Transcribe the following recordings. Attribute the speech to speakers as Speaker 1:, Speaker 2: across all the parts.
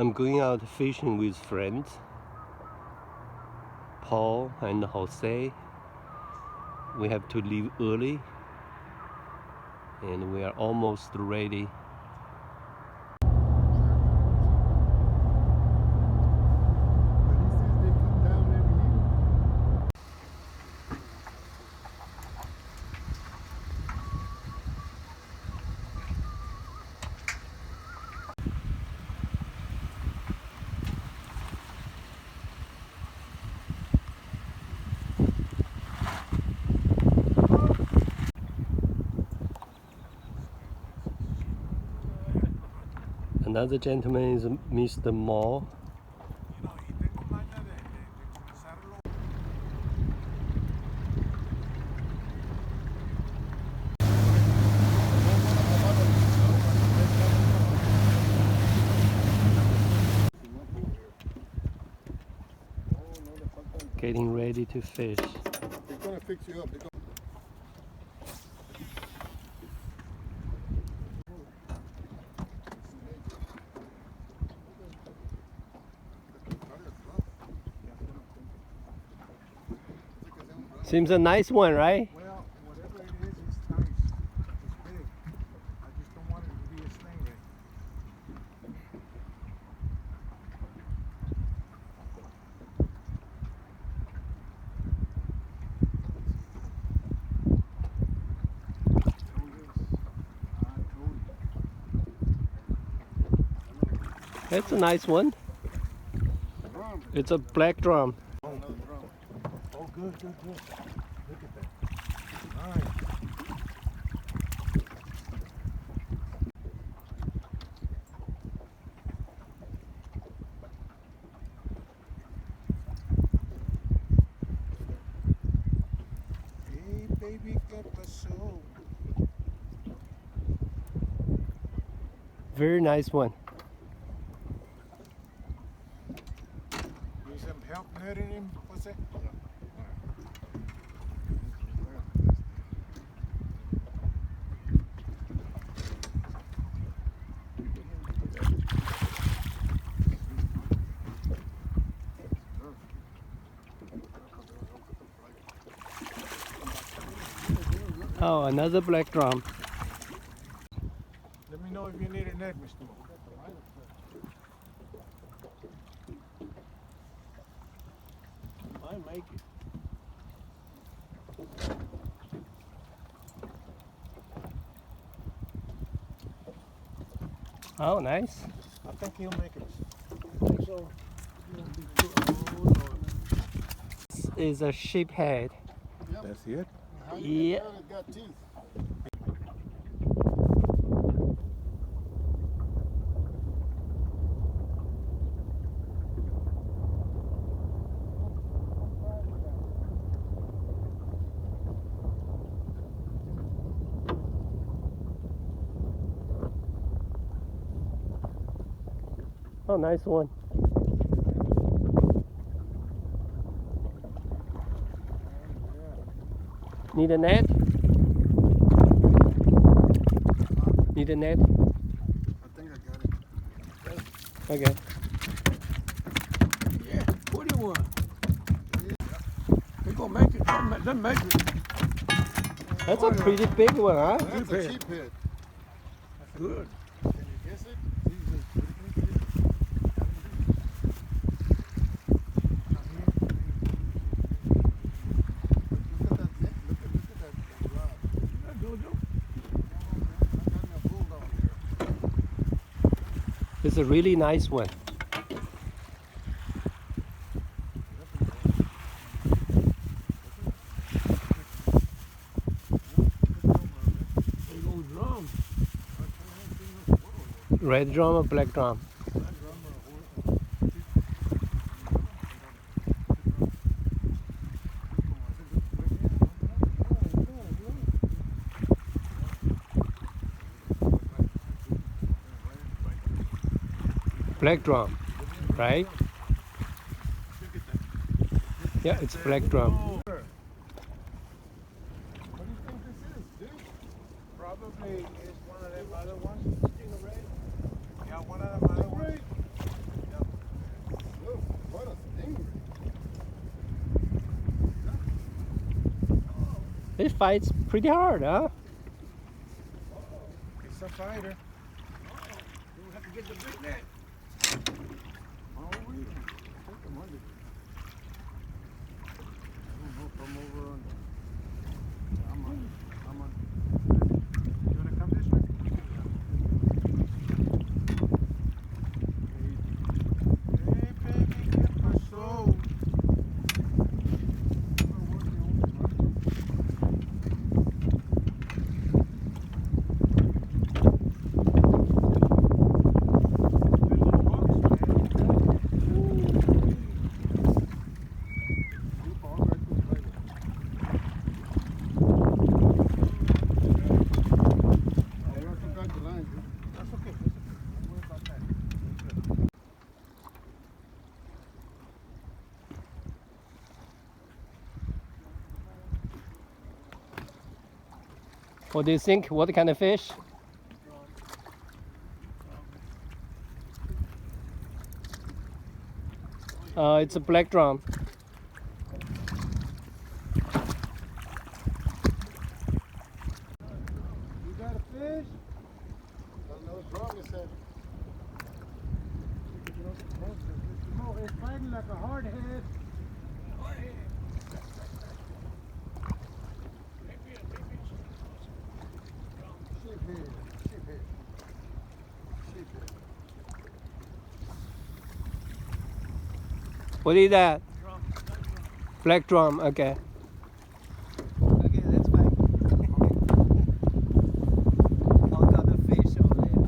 Speaker 1: I'm going out fishing with friends, Paul and Jose. We have to leave early and we are almost ready. Another gentleman is Mr. Moore. Getting ready to fish.
Speaker 2: They're gonna fix you up.
Speaker 1: Seems a nice one, right?
Speaker 2: Well, whatever it is, it's nice. It's big. I just don't want it to be a stingray.
Speaker 1: That's a nice one. It's a black drum.
Speaker 2: Oh, good. Look at that. Nice. Hey, baby, get the soul.
Speaker 1: Very nice one.
Speaker 2: Need some help netting him? What's that?
Speaker 1: Oh, another black drum.
Speaker 2: Let me know if you need a net, Mr. Mo.
Speaker 1: I make it. Oh, nice.
Speaker 2: I think he'll make it. So,
Speaker 1: This is a sheephead.
Speaker 2: that's it?
Speaker 1: Yeah.
Speaker 2: It got teeth.
Speaker 1: Oh, nice one. Need a net? Need a net?
Speaker 2: I think I got it.
Speaker 1: Okay.
Speaker 3: Yeah, 21. They're gonna make it. They'll make it.
Speaker 1: That's a pretty big one, huh?
Speaker 2: That's a cheap hit.
Speaker 3: Good.
Speaker 2: Can you guess it? Look at that net. Look at that rod.
Speaker 3: Yeah, Jojo.
Speaker 2: I got me a bulldog there.
Speaker 1: It's a really nice one.
Speaker 3: They gonna drum.
Speaker 1: Red drum or black drum? Black drum, right? Yeah, it's black drum.
Speaker 2: What do you think this is, dude? Probably is one of them other ones. Yeah, one of them other ones.
Speaker 1: This fights pretty hard, huh?
Speaker 2: It's a fighter.
Speaker 3: We'll have to get the big net.
Speaker 2: Oh, we take him under. I don't know if I'm over under. I'm under. I'm under. You wanna come this way? Hey, baby, get my soul.
Speaker 1: What do you think? What kind of fish? It's a black drum.
Speaker 2: You got a fish? Another drum is heavy. No, it's fighting like a hard head. Sheephead. Sheephead. Sheephead.
Speaker 1: What is that? Black drum, okay.
Speaker 4: Okay, that's fine. All other fish over there.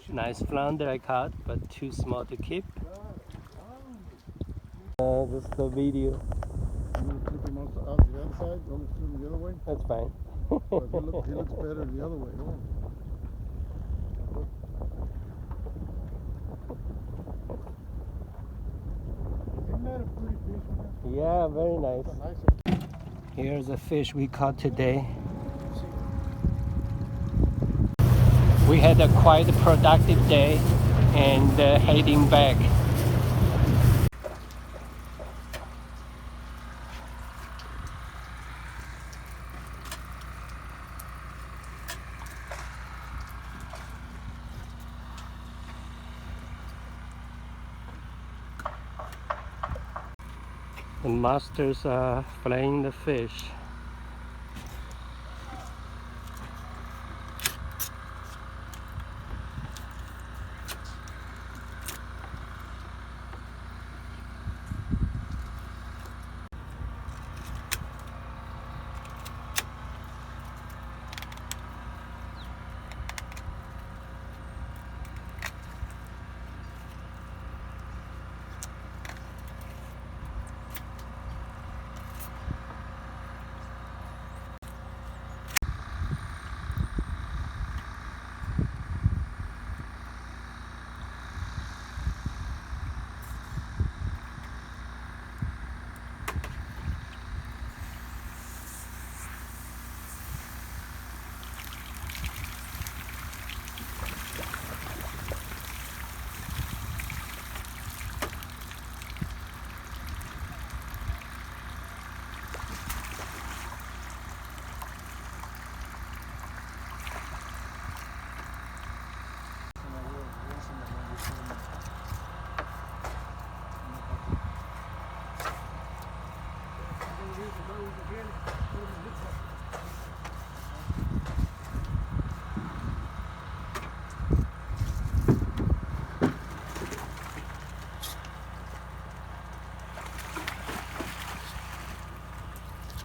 Speaker 1: Nice flounder I caught, but too small to keep. This is the video.
Speaker 2: You want to flip him out the other side? You want me to flip him the other way?
Speaker 1: That's fine.
Speaker 2: He looks better the other way. Huh? Isn't that a pretty fish, man?
Speaker 1: Yeah, very nice.
Speaker 2: That's a nice.
Speaker 1: Here's a fish we caught today. We had a quite productive day and heading back. The masters are flaying the fish.